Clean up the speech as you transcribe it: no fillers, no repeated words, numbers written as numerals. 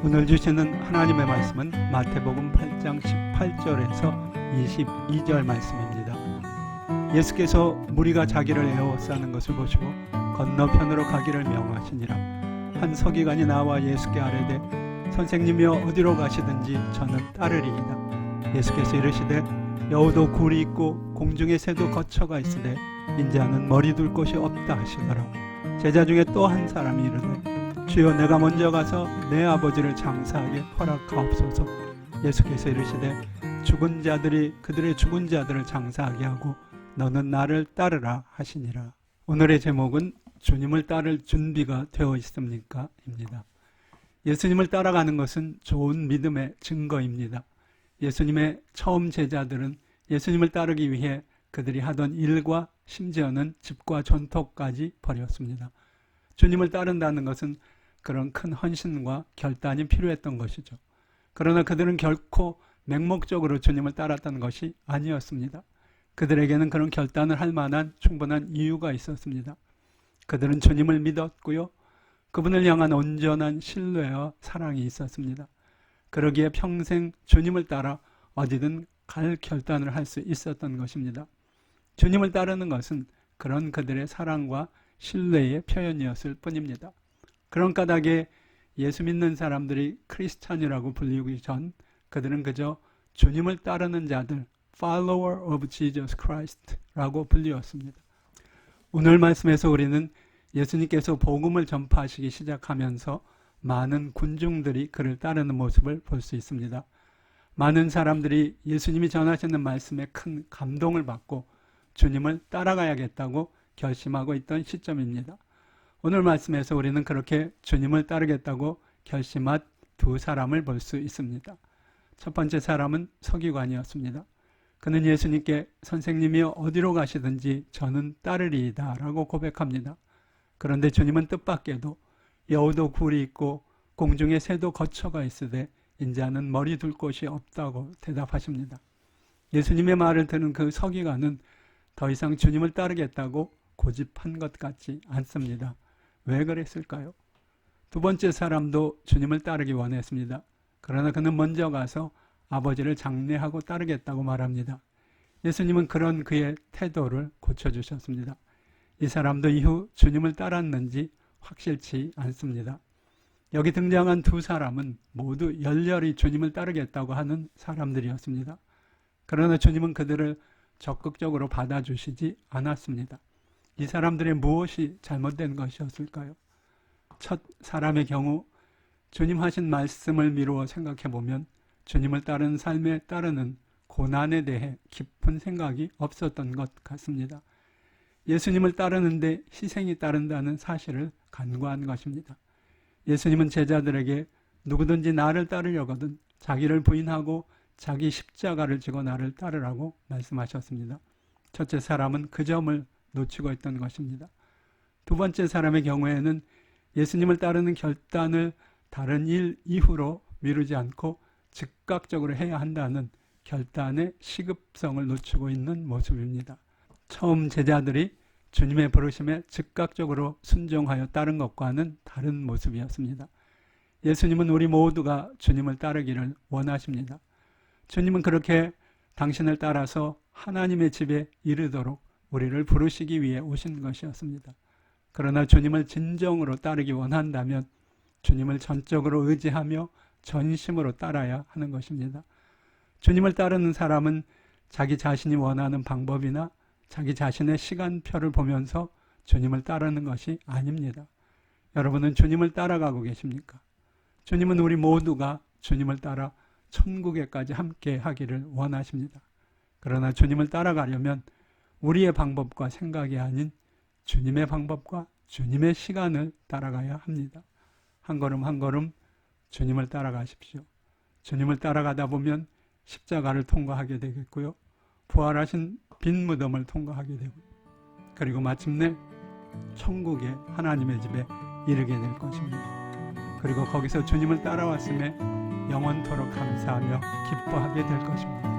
오늘 주시는 하나님의 말씀은 마태복음 8장 18절에서 22절 말씀입니다. 예수께서 무리가 자기를 에워싸는 것을 보시고 건너편으로 가기를 명하시니라. 한 서기관이 나와 예수께 아뢰되 선생님이여 어디로 가시든지 저는 따르리이다. 예수께서 이르시되 여우도 굴이 있고 공중의 새도 거처가 있으되 인자는 머리 둘 곳이 없다 하시더라. 제자 중에 또 한 사람이 이르되 주여 내가 먼저 가서 내 아버지를 장사하게 허락하옵소서. 예수께서 이르시되 죽은 자들이 그들의 죽은 자들을 장사하게 하고 너는 나를 따르라 하시니라. 오늘의 제목은 주님을 따를 준비가 되어 있습니까? 입니다. 예수님을 따라가는 것은 좋은 믿음의 증거입니다. 예수님의 처음 제자들은 예수님을 따르기 위해 그들이 하던 일과 심지어는 집과 전토까지 버렸습니다. 주님을 따른다는 것은 그런 큰 헌신과 결단이 필요했던 것이죠. 그러나 그들은 결코 맹목적으로 주님을 따랐던 것이 아니었습니다. 그들에게는 그런 결단을 할 만한 충분한 이유가 있었습니다. 그들은 주님을 믿었고요. 그분을 향한 온전한 신뢰와 사랑이 있었습니다. 그러기에 평생 주님을 따라 어디든 갈 결단을 할 수 있었던 것입니다. 주님을 따르는 것은 그런 그들의 사랑과 신뢰의 표현이었을 뿐입니다. 그런 까닭에 예수 믿는 사람들이 크리스찬이라고 불리기 전 그들은 그저 주님을 따르는 자들, follower of Jesus Christ 라고 불리웠습니다. 오늘 말씀에서 우리는 예수님께서 복음을 전파하시기 시작하면서 많은 군중들이 그를 따르는 모습을 볼 수 있습니다. 많은 사람들이 예수님이 전하시는 말씀에 큰 감동을 받고 주님을 따라가야겠다고 결심하고 있던 시점입니다. 오늘 말씀에서 우리는 그렇게 주님을 따르겠다고 결심한 두 사람을 볼 수 있습니다. 첫 번째 사람은 서기관이었습니다. 그는 예수님께 선생님이여 어디로 가시든지 저는 따르리이다 라고 고백합니다. 그런데 주님은 뜻밖에도 여우도 굴이 있고 공중에 새도 거처가 있으되 인자는 머리 둘 곳이 없다고 대답하십니다. 예수님의 말을 들은 그 서기관은 더 이상 주님을 따르겠다고 고집한 것 같지 않습니다. 왜 그랬을까요? 두 번째 사람도 주님을 따르기 원했습니다. 그러나 그는 먼저 가서 아버지를 장례하고 따르겠다고 말합니다. 예수님은 그런 그의 태도를 고쳐주셨습니다. 이 사람도 이후 주님을 따랐는지 확실치 않습니다. 여기 등장한 두 사람은 모두 열렬히 주님을 따르겠다고 하는 사람들이었습니다. 그러나 주님은 그들을 적극적으로 받아주시지 않았습니다. 이 사람들의 무엇이 잘못된 것이었을까요? 첫 사람의 경우 주님 하신 말씀을 미루어 생각해보면 주님을 따르는 삶에 따르는 고난에 대해 깊은 생각이 없었던 것 같습니다. 예수님을 따르는데 희생이 따른다는 사실을 간과한 것입니다. 예수님은 제자들에게 누구든지 나를 따르려거든 자기를 부인하고 자기 십자가를 지고 나를 따르라고 말씀하셨습니다. 첫째 사람은 그 점을 놓치고 있던 것입니다. 두 번째 사람의 경우에는 예수님을 따르는 결단을 다른 일 이후로 미루지 않고 즉각적으로 해야 한다는 결단의 시급성을 놓치고 있는 모습입니다. 처음 제자들이 주님의 부르심에 즉각적으로 순종하여 따른 것과는 다른 모습이었습니다. 예수님은 우리 모두가 주님을 따르기를 원하십니다. 주님은 그렇게 당신을 따라서 하나님의 집에 이르도록 우리를 부르시기 위해 오신 것이었습니다. 그러나 주님을 진정으로 따르기 원한다면 주님을 전적으로 의지하며 전심으로 따라야 하는 것입니다. 주님을 따르는 사람은 자기 자신이 원하는 방법이나 자기 자신의 시간표를 보면서 주님을 따르는 것이 아닙니다. 여러분은 주님을 따라가고 계십니까? 주님은 우리 모두가 주님을 따라 천국에까지 함께 하기를 원하십니다. 그러나 주님을 따라가려면 우리의 방법과 생각이 아닌 주님의 방법과 주님의 시간을 따라가야 합니다. 한 걸음 한 걸음 주님을 따라가십시오. 주님을 따라가다 보면 십자가를 통과하게 되겠고요. 부활하신 빈 무덤을 통과하게 되고 그리고 마침내 천국의 하나님의 집에 이르게 될 것입니다. 그리고 거기서 주님을 따라왔음에 영원토록 감사하며 기뻐하게 될 것입니다.